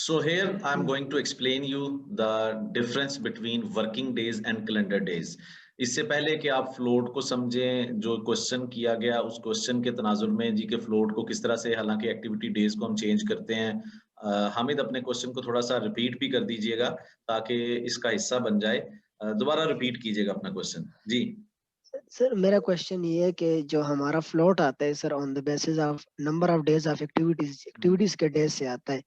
So here I'm going to explain you the difference between working days and calendar days. इससे पहले कि आप float को समझें, जो क्वेश्चन किया गया उस क्वेश्चन के तनाजुर में जी के फ्लोट को किस तरह से, हालांकि एक्टिविटी डेज को हम चेंज करते हैं। हामिद अपने क्वेश्चन को थोड़ा सा रिपीट भी कर दीजिएगा ताकि इसका हिस्सा बन जाए। दोबारा रिपीट कीजिएगा अपना क्वेश्चन जी। सर मेरा क्वेश्चन ये है कि जो हमारा फ्लोट आता है sir on the basis of number of days of activities के डेज से आता है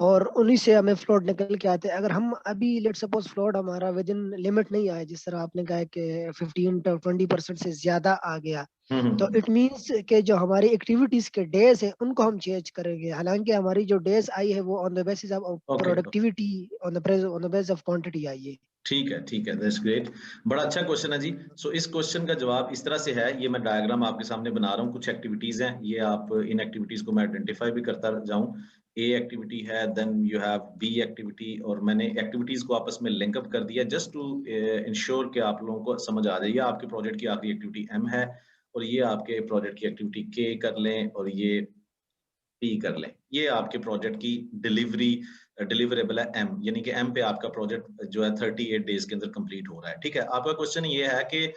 और उन्हीं से हमें फ्लोट निकल के आते हैं। अगर हम अभी लेट सपोज फ्लोट हमारा विद इन लिमिट नहीं आया, जिस तरह आपने कहा कि 15-20% से ज्यादा आ गया, तो इट मींस कि जो हमारी एक्टिविटीज के डेज है उनको हम चेंज करेंगे। हालांकि हमारी जो डेज आई है वो on the basis of productivity, on the basis of quantity आई है। ठीक है, दैट्स ग्रेट। बड़ा अच्छा क्वेश्चन है जी। सो इस क्वेश्चन का जवाब इस तरह से है, ये मैं डायग्राम आपके सामने बना रहा हूँ। कुछ एक्टिविटीज हैं, ये आप इन एक्टिविटीज को मैं आइडेंटिफाई भी करता जाऊं। ए एक्टिविटी है, then you have B activity, और मैंने एक्टिविटीज को आपस में लिंकअप कर दिया जस्ट टू इंश्योर कि आप लोगों को समझ आ जाए। ये आपके प्रोजेक्ट की आखिरी एक्टिविटी एम है और ये आपके प्रोजेक्ट की एक्टिविटी के कर लें और ये पी कर लें। ये आपके प्रोजेक्ट की डिलीवरेबल है एम, यानी कि एम पे आपका प्रोजेक्ट जो है 38 डेज के अंदर कंप्लीट हो रहा है। ठीक है, आपका क्वेश्चन ये है कि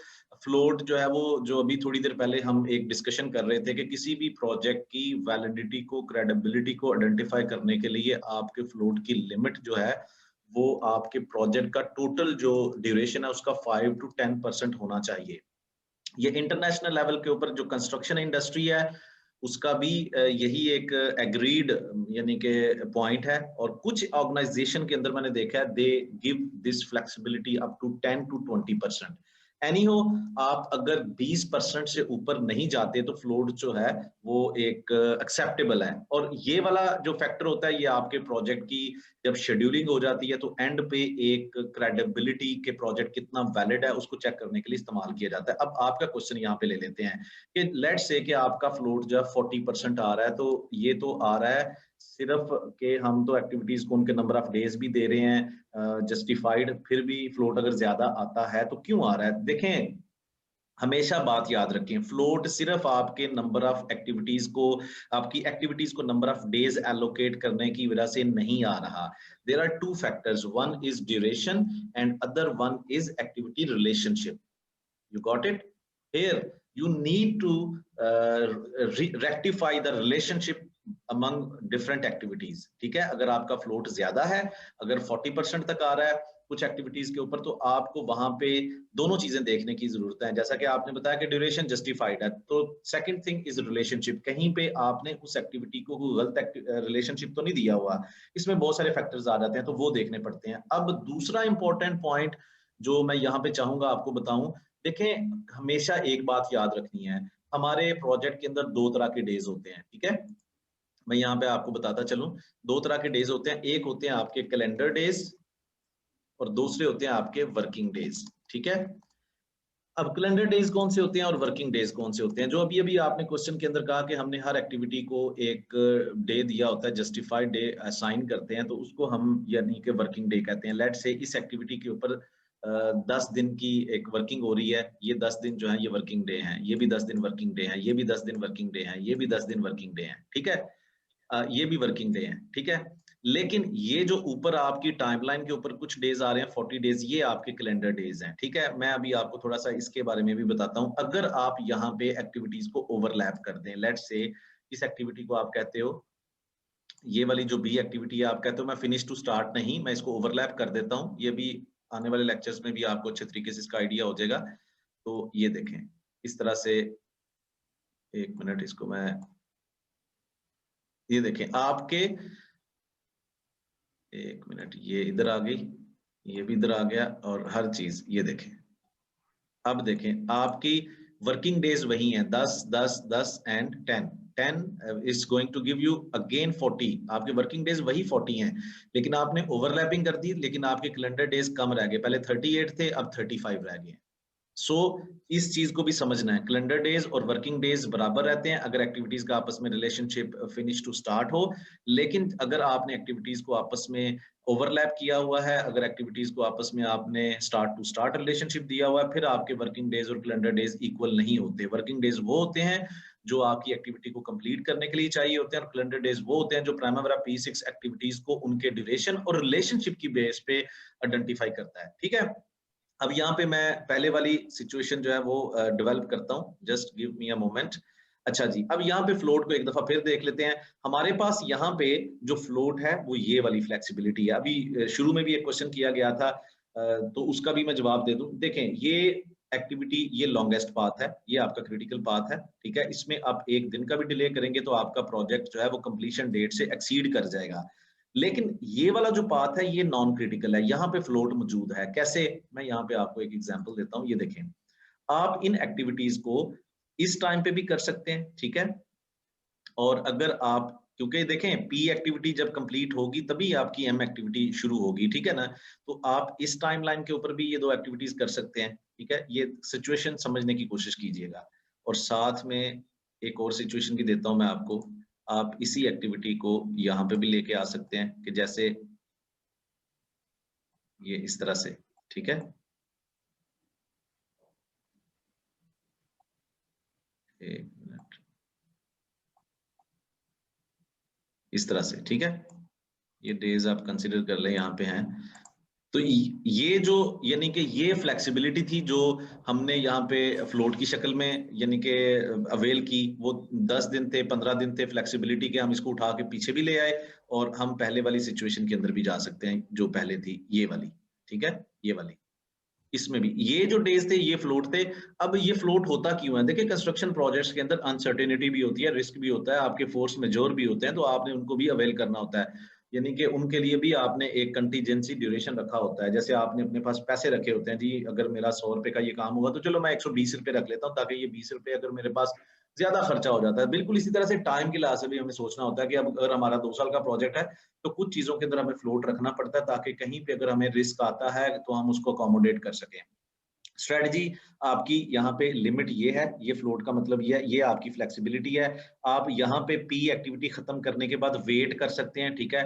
फ्लोट जो है वो, जो अभी थोड़ी देर पहले हम एक डिस्कशन कर रहे थे कि किसी भी प्रोजेक्ट की वैलिडिटी को, क्रेडिबिलिटी को आइडेंटिफाई करने के लिए आपके फ्लोट की लिमिट जो है वो आपके प्रोजेक्ट का टोटल जो ड्यूरेशन है उसका 5 to 10% होना चाहिए। ये इंटरनेशनल लेवल के ऊपर जो कंस्ट्रक्शन इंडस्ट्री है उसका भी यही एक एग्रीड यानी कि पॉइंट है, और कुछ ऑर्गेनाइजेशन के अंदर मैंने देखा है they give this flexibility up to 10 to 20%। Anyhow, आप अगर 20% से ऊपर नहीं जाते तो फ्लोट जो है वो एक एक्सेप्टेबल है। और ये वाला जो फैक्टर होता है ये आपके प्रोजेक्ट की जब शेड्यूलिंग हो जाती है तो एंड पे एक क्रेडिबिलिटी के प्रोजेक्ट कितना वैलिड है उसको चेक करने के लिए इस्तेमाल किया जाता है। अब आपका क्वेश्चन यहाँ पे ले लेते हैं कि लेट्स से कि आपका फ्लोट जो है 40% आ रहा है, तो ये तो आ रहा है सिर्फ कि हम तो एक्टिविटीज को उनके नंबर ऑफ डेज भी दे रहे हैं जस्टिफाइड, फिर भी फ्लोट अगर ज्यादा आता है तो क्यों आ रहा है। देखें, हमेशा बात याद रखें, फ्लोट सिर्फ आपके नंबर ऑफ एक्टिविटीज को, आपकी एक्टिविटीज को नंबर ऑफ डेज एलोकेट करने की वजह से नहीं आ रहा। There are two factors, one is duration and other one is activity relationship. You got it? Here you need to rectify the relationship among different activities। ठीक है, अगर आपका फ्लोट ज्यादा है, अगर 40% तक आ रहा है कुछ एक्टिविटीज के ऊपर, तो आपको वहां पे दोनों चीजें देखने की जरूरत है। जैसा कि आपने बताया कि ड्यूरेशन जस्टिफाइड है, तो सेकंड थिंग इज रिलेशनशिप। कहीं पे आपने उस एक्टिविटी को गलत रिलेशनशिप तो नहीं दिया हुआ, इसमें बहुत सारे फैक्टर्स आ जाते हैं तो वो देखने पड़ते हैं। अब दूसरा इंपॉर्टेंट पॉइंट जो मैं यहाँ पे चाहूंगा आपको बताऊं, देखें हमेशा एक बात याद रखनी है, हमारे प्रोजेक्ट के अंदर दो तरह के डेज होते हैं। ठीक है, मैं यहाँ पे आपको बताता चलूं, दो तरह के डेज होते हैं, एक होते हैं आपके कैलेंडर डेज और दूसरे होते हैं आपके वर्किंग डेज। ठीक है, अब कैलेंडर डेज कौन से होते हैं और वर्किंग डेज कौन से होते हैं। जो अभी अभी आपने क्वेश्चन के अंदर कहा कि हमने हर एक्टिविटी को एक डे दिया होता है, जस्टिफाइड डे असाइन करते हैं, तो उसको हम यानी कि वर्किंग डे कहते हैं। लेट्स से इस एक्टिविटी के ऊपर 10 दिन की एक वर्किंग हो रही है, ये 10 दिन जो है ये वर्किंग डे हैं, ये भी 10 दिन वर्किंग डे हैं, ये भी 10 दिन वर्किंग डे हैं, ये भी 10 दिन वर्किंग डे हैं। ठीक है, ये भी वर्किंग डे हैं। ठीक है, लेकिन ये जो ऊपर आपकी टाइमलाइन के ऊपर कुछ डेज आ रहे हैं 40 डेज, ये आपके कैलेंडर डेज हैं। ठीक है, मैं अभी आपको थोड़ा सा इसके बारे में भी बताता हूं। अगर आप यहाँ पे एक्टिविटीज को ओवरलैप कर दें, लेट्स से इस एक्टिविटी को आप कहते हो, ये वाली जो बी एक्टिविटी है आप कहते हो मैं फिनिश टू स्टार्ट नहीं, मैं इसको ओवरलैप कर देता हूँ। ये भी आने वाले लेक्चर्स में भी आपको अच्छे तरीके से इसका आइडिया हो जाएगा। तो ये देखें इस तरह से, एक मिनट इसको मैं, ये देखें आपके, एक मिनट, ये इधर आ गई, ये भी इधर आ गया और हर चीज ये देखें। अब देखें आपकी वर्किंग डेज वही हैं 10 10 10 and 10 10 is going to give you again 40। आपके वर्किंग डेज वही 40 हैं, लेकिन आपने ओवरलैपिंग कर दी, लेकिन आपके कैलेंडर डेज कम रह गए। पहले 38 थे, अब 35 रह गए। सो इस चीज को भी समझना है, कैलेंडर डेज और वर्किंग डेज बराबर रहते हैं अगर एक्टिविटीज का आपस में रिलेशनशिप फिनिश टू स्टार्ट हो। लेकिन अगर आपने एक्टिविटीज को आपस में ओवरलैप किया हुआ है, अगर एक्टिविटीज को आपस में आपने स्टार्ट टू स्टार्ट रिलेशनशिप दिया हुआ है, फिर आपके वर्किंग डेज और कैलेंडर डेज इक्वल नहीं होते। वर्किंग डेज वो होते हैं जो आपकी एक्टिविटी को कंप्लीट करने के लिए चाहिए होते हैं, और कैलेंडर डेज वो होते हैं जो प्राइमरी P6 एक्टिविटीज को उनके ड्यूरेशन और रिलेशनशिप की बेस पे आइडेंटिफाई करता है। ठीक है, अब यहाँ पे मैं पहले वाली सिचुएशन जो है वो डेवलप करता हूँ, just give me a moment. अच्छा जी, अब यहाँ पे फ्लोट को एक दफा फिर देख लेते हैं। हमारे पास यहाँ पे जो फ्लोट है वो ये वाली फ्लेक्सिबिलिटी है। अभी शुरू में भी एक क्वेश्चन किया गया था, तो उसका भी मैं जवाब दे दूं। देखें, ये एक्टिविटी ये लॉन्गेस्ट पाथ है, ये आपका क्रिटिकल पाथ है। ठीक है, इसमें आप एक दिन का भी डिले करेंगे तो आपका प्रोजेक्ट जो है वो कंप्लीशन डेट से एक्सीड कर जाएगा। लेकिन ये वाला जो पाथ है ये नॉन क्रिटिकल है, यहाँ पे फ्लोट मौजूद है। कैसे? मैं यहाँ पे आपको एक एग्जांपल देता हूँ। ये देखें, आप इन एक्टिविटीज को इस टाइम पे भी कर सकते हैं। ठीक है, और अगर आप, क्योंकि देखें P एक्टिविटी जब कंप्लीट होगी तभी आपकी M एक्टिविटी शुरू होगी। ठीक है ना, तो आप इस टाइमलाइन के ऊपर भी ये दो एक्टिविटीज कर सकते हैं। ठीक है, ये सिचुएशन समझने की कोशिश कीजिएगा, और साथ में एक और सिचुएशन की देता हूं मैं आपको। आप इसी एक्टिविटी को यहाँ पे भी लेके आ सकते हैं कि जैसे ये इस तरह से। ठीक है, एक मिनट, इस तरह से। ठीक है, ये डेज आप कंसिडर कर लें, यहाँ पे हैं। तो ये जो, यानी कि ये फ्लेक्सिबिलिटी थी जो हमने यहाँ पे फ्लोट की शक्ल में यानी कि अवेल की। वो 10 दिन थे, 15 दिन थे फ्लेक्सिबिलिटी के, हम इसको उठा के पीछे भी ले आए, और हम पहले वाली सिचुएशन के अंदर भी जा सकते हैं जो पहले थी, ये वाली। ठीक है, ये वाली, इसमें भी ये जो डेज थे ये फ्लोट थे। अब ये फ्लोट होता क्यों है? देखिए, कंस्ट्रक्शन प्रोजेक्ट्स के अंदर अनसर्टेनिटी भी होती है, रिस्क भी होता है, आपके फोर्स मेजोर भी होते हैं, तो आपने उनको भी अवेल करना होता है। यानी कि उनके लिए भी आपने एक कंटीजेंसी ड्यूरेशन रखा होता है। जैसे आपने अपने पास पैसे रखे होते हैं, जी अगर मेरा 100 रुपए का ये काम हुआ तो चलो मैं 120 रुपए रख लेता हूँ, ताकि ये 20 रुपए अगर मेरे पास ज्यादा खर्चा हो जाता है। बिल्कुल इसी तरह से टाइम के लिहाज से भी हमें सोचना होता है कि अब अगर हमारा 2 साल का प्रोजेक्ट है तो कुछ चीजों के अंदर हमें फ्लोट रखना पड़ता है, ताकि कहीं पे अगर हमें रिस्क आता है तो हम उसको अकोमोडेट कर सकें। स्ट्रेटजी आपकी यहाँ पे लिमिट ये है, ये फ्लोट का मतलब ये है, ये आपकी फ्लेक्सिबिलिटी है। आप यहाँ पे P एक्टिविटी खत्म करने के बाद वेट कर सकते हैं। ठीक है,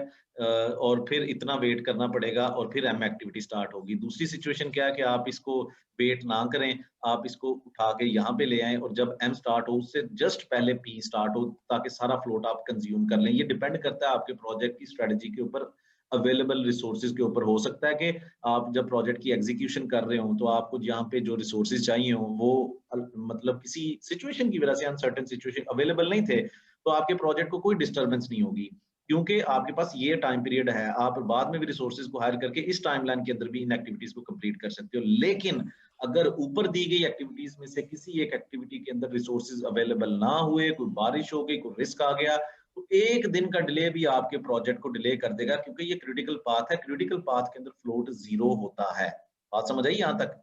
और फिर इतना वेट करना पड़ेगा और फिर M एक्टिविटी स्टार्ट होगी। दूसरी सिचुएशन क्या है कि आप इसको वेट ना करें, आप इसको उठा के यहाँ पे ले आएं, और जब M स्टार्ट हो उससे जस्ट पहले P स्टार्ट हो, ताकि सारा फ्लोट आप कंज्यूम कर लें। ये डिपेंड करता है आपके प्रोजेक्ट की स्ट्रेटजी के ऊपर, अवेलेबल रिसोर्सेज के ऊपर। हो सकता है कि आप जब प्रोजेक्ट की एग्जीक्यूशन कर रहे हो तो आपको यहाँ पे जो रिसोर्सेज चाहिए हो वो मतलब किसी सिचुएशन की वजह से, अनसर्टेन सिचुएशन, अवेलेबल नहीं थे, तो आपके प्रोजेक्ट को कोई डिस्टर्बेंस नहीं होगी, क्योंकि आपके पास ये टाइम पीरियड है। आप बाद में भी रिसोर्सेज को हायर करके इस टाइमलाइन के अंदर भी इन एक्टिविटीज को कंप्लीट कर सकते हो। लेकिन अगर ऊपर दी गई एक्टिविटीज में से किसी एक एक्टिविटी के अंदर रिसोर्सेज अवेलेबल ना हुए, कोई बारिश हो गई, कोई रिस्क आ गया, तो एक दिन का डिले भी आपके प्रोजेक्ट को डिले कर देगा, क्योंकि ये क्रिटिकल पाथ है। क्रिटिकल पाथ के अंदर फ्लोट 0 होता है। बात समझ आई यहाँ तक?